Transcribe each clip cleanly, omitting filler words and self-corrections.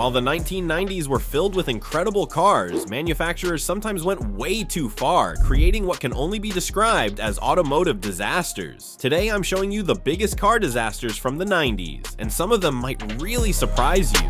While the 1990s were filled with incredible cars, manufacturers sometimes went way too far, creating what can only be described as automotive disasters. Today I'm showing you the biggest car disasters from the 90s, and some of them might really surprise you.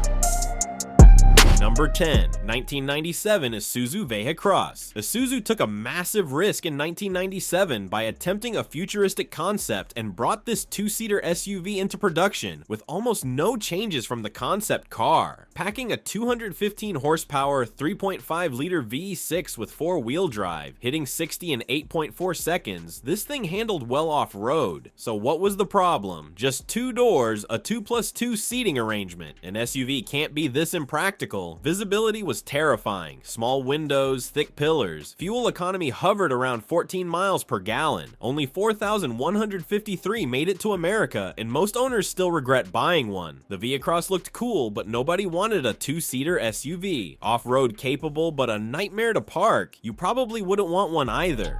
Number 10. 1997 Isuzu VehiCross. Isuzu took a massive risk in 1997 by attempting a futuristic concept and brought this two-seater SUV into production with almost no changes from the concept car. Packing a 215 horsepower 3.5-liter V6 with four-wheel drive, hitting 60 in 8.4 seconds, this thing handled well off-road. So what was the problem? Just two doors, a 2+2 seating arrangement. An SUV can't be this impractical. Visibility was terrifying, small windows, thick pillars. Fuel economy hovered around 14 miles per gallon. Only 4,153 made it to America, and most owners still regret buying one. The VehiCross looked cool, but nobody wanted a two-seater SUV. Off-road capable, but a nightmare to park. You probably wouldn't want one either.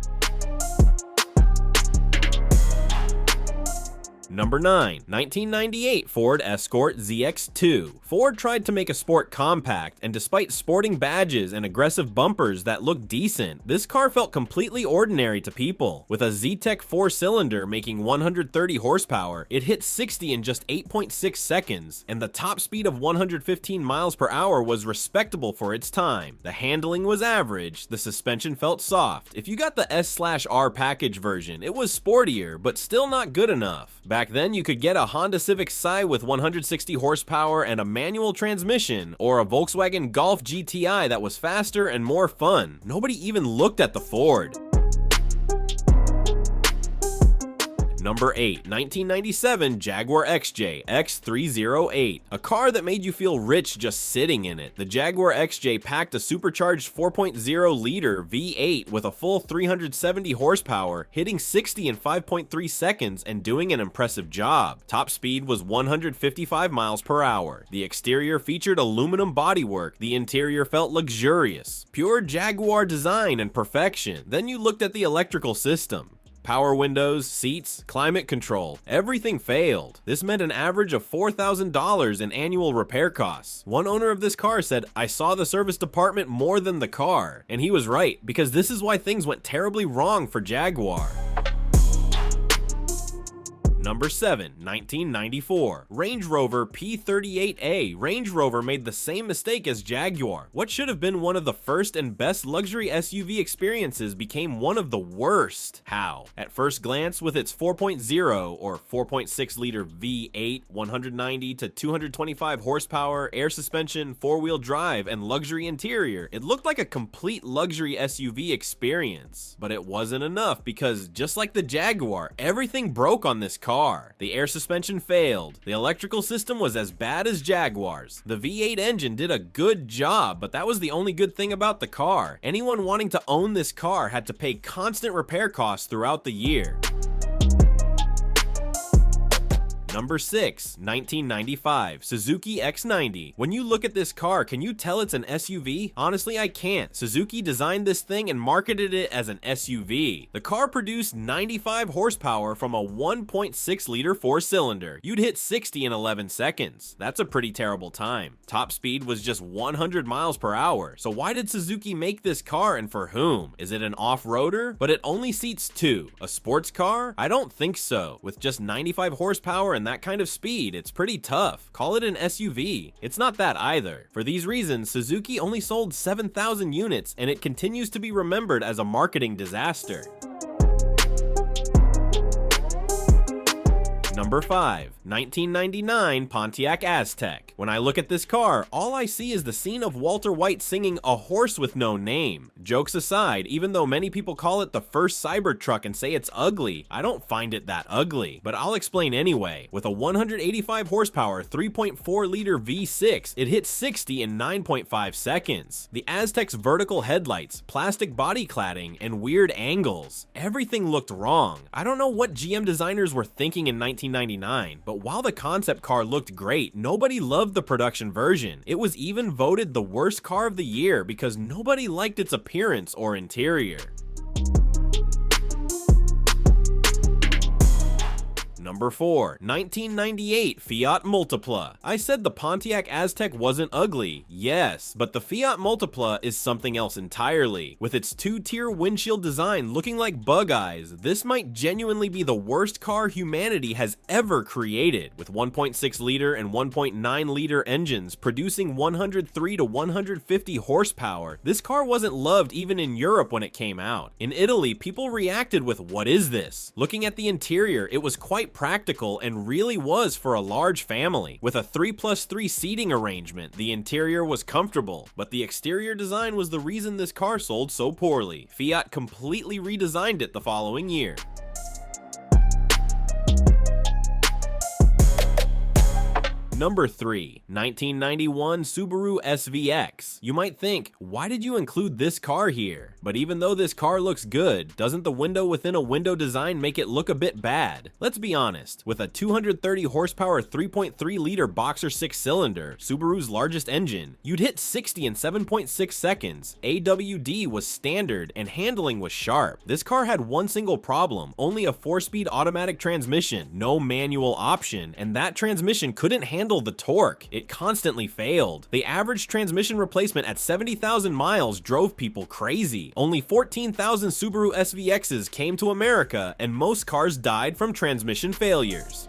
Number 9. 1998 Ford Escort ZX2. Ford tried to make a sport compact, and despite sporting badges and aggressive bumpers that looked decent, this car felt completely ordinary to people. With a ZTEC 4-cylinder making 130 horsepower, it hit 60 in just 8.6 seconds, and the top speed of 115 miles per hour was respectable for its time. The handling was average, the suspension felt soft. If you got the S/R package version, it was sportier, but still not good enough. Back then, you could get a Honda Civic Si with 160 horsepower and a manual transmission, or a Volkswagen Golf GTI that was faster and more fun. Nobody even looked at the Ford. Number 8. 1997 Jaguar XJ X308. A car that made you feel rich just sitting in it. The Jaguar XJ packed a supercharged 4.0-liter V8 with a full 370 horsepower, hitting 60 in 5.3 seconds and doing an impressive job. Top speed was 155 miles per hour. The exterior featured aluminum bodywork. The interior felt luxurious. Pure Jaguar design and perfection. Then you looked at the electrical system. Power windows, seats, climate control, everything failed. This meant an average of $4,000 in annual repair costs. One owner of this car said, "I saw the service department more than the car." And he was right, because this is why things went terribly wrong for Jaguar. Number 7. 1994 Range Rover P38A. Range Rover made the same mistake as Jaguar. What should have been one of the first and best luxury SUV experiences became one of the worst. How? At first glance, with its 4.0 or 4.6-liter V8, 190 to 225 horsepower, air suspension, four-wheel drive, and luxury interior, it looked like a complete luxury SUV experience. But it wasn't enough, because just like the Jaguar, everything broke on this car. The air suspension failed. The electrical system was as bad as Jaguar's. The V8 engine did a good job, but that was the only good thing about the car. Anyone wanting to own this car had to pay constant repair costs throughout the year. Number 6. 1995 Suzuki X90. When you look at this car, can you tell it's an SUV? Honestly, I can't. Suzuki designed this thing and marketed it as an SUV. The car produced 95 horsepower from a 1.6-liter 4-cylinder. You'd hit 60 in 11 seconds. That's a pretty terrible time. Top speed was just 100 miles per hour. So why did Suzuki make this car, and for whom? Is it an off-roader? But it only seats 2. A sports car? I don't think so. With just 95 horsepower and that kind of speed, it's pretty tough. Call it an SUV. It's not that either. For these reasons, Suzuki only sold 7,000 units, and it continues to be remembered as a marketing disaster. Number 5. 1999 Pontiac Aztek. When I look at this car, all I see is the scene of Walter White singing "A Horse with No Name." Jokes aside, even though many people call it the first Cybertruck and say it's ugly, I don't find it that ugly. But I'll explain anyway. With a 185 horsepower 3.4-liter V6, it hit 60 in 9.5 seconds. The Aztek's vertical headlights, plastic body cladding, and weird angles. Everything looked wrong. I don't know what GM designers were thinking in 1999, but while the concept car looked great, nobody loved the production version. It was even voted the worst car of the year because nobody liked its appearance or interior. Number 4. 1998 Fiat Multipla. I said the Pontiac Aztek wasn't ugly, yes, but the Fiat Multipla is something else entirely. With its two-tier windshield design looking like bug eyes, this might genuinely be the worst car humanity has ever created. With 1.6-liter and 1.9-liter engines producing 103 to 150 horsepower, this car wasn't loved even in Europe when it came out. In Italy, people reacted with, "What is this?" Looking at the interior, it was quite practical and really was for a large family. With a 3+3 seating arrangement, the interior was comfortable, but the exterior design was the reason this car sold so poorly. Fiat completely redesigned it the following year. Number 3. 1991 Subaru SVX. You might think, why did you include this car here? But even though this car looks good, doesn't the window within a window design make it look a bit bad? Let's be honest, with a 230 horsepower 3.3-liter boxer 6-cylinder, Subaru's largest engine, you'd hit 60 in 7.6 seconds. AWD was standard and handling was sharp. This car had one single problem, only a 4-speed automatic transmission, no manual option, and that transmission couldn't handle the torque. It constantly failed. The average transmission replacement at 70,000 miles drove people crazy. Only 14,000 Subaru SVXs came to America, and most cars died from transmission failures.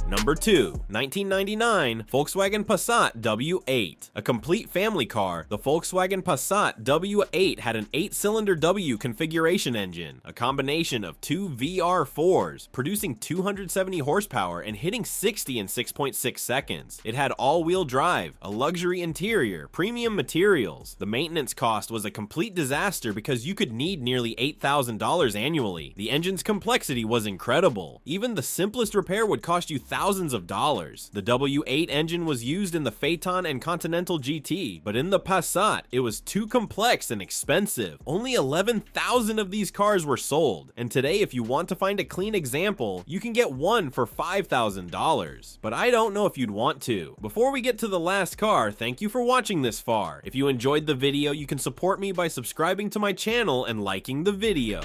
Number 2. 1999 Volkswagen Passat W8. A complete family car, the Volkswagen Passat W8 had an 8-cylinder W configuration engine, a combination of two VR4s, producing 270 horsepower and hitting 60 in 6.6 seconds. It had all-wheel drive, a luxury interior, premium materials. The maintenance cost was a complete disaster because you could need nearly $8,000 annually. The engine's complexity was incredible. Even the simplest repair would cost you thousands of dollars. The W8 engine was used in the Phaeton and Continental GT, but in the Passat, it was too complex and expensive. Only 11,000 of these cars were sold, and today if you want to find a clean example, you can get one for $5,000. But I don't know if you'd want to. Before we get to the last car, thank you for watching this far. If you enjoyed the video, you can support me by subscribing to my channel and liking the video.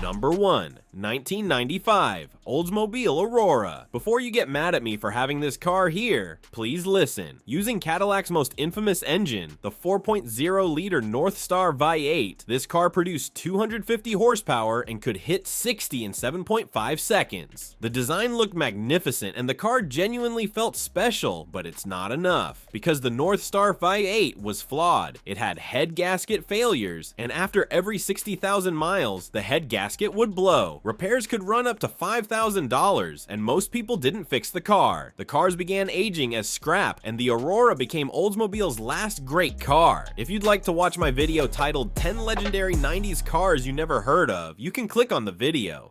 Number 1. 1995 Oldsmobile Aurora. Before you get mad at me for having this car here, please listen. Using Cadillac's most infamous engine, the 4.0-liter North Star V8, this car produced 250 horsepower and could hit 60 in 7.5 seconds. The design looked magnificent and the car genuinely felt special, but it's not enough, because the North Star V8 was flawed. It had head gasket failures, and after every 60,000 miles, the head gasket would blow. Repairs could run up to $5,000, and most people didn't fix the car. The cars began aging as scrap, and the Aurora became Oldsmobile's last great car. If you'd like to watch my video titled 10 Legendary 90s Cars You Never Heard Of, you can click on the video.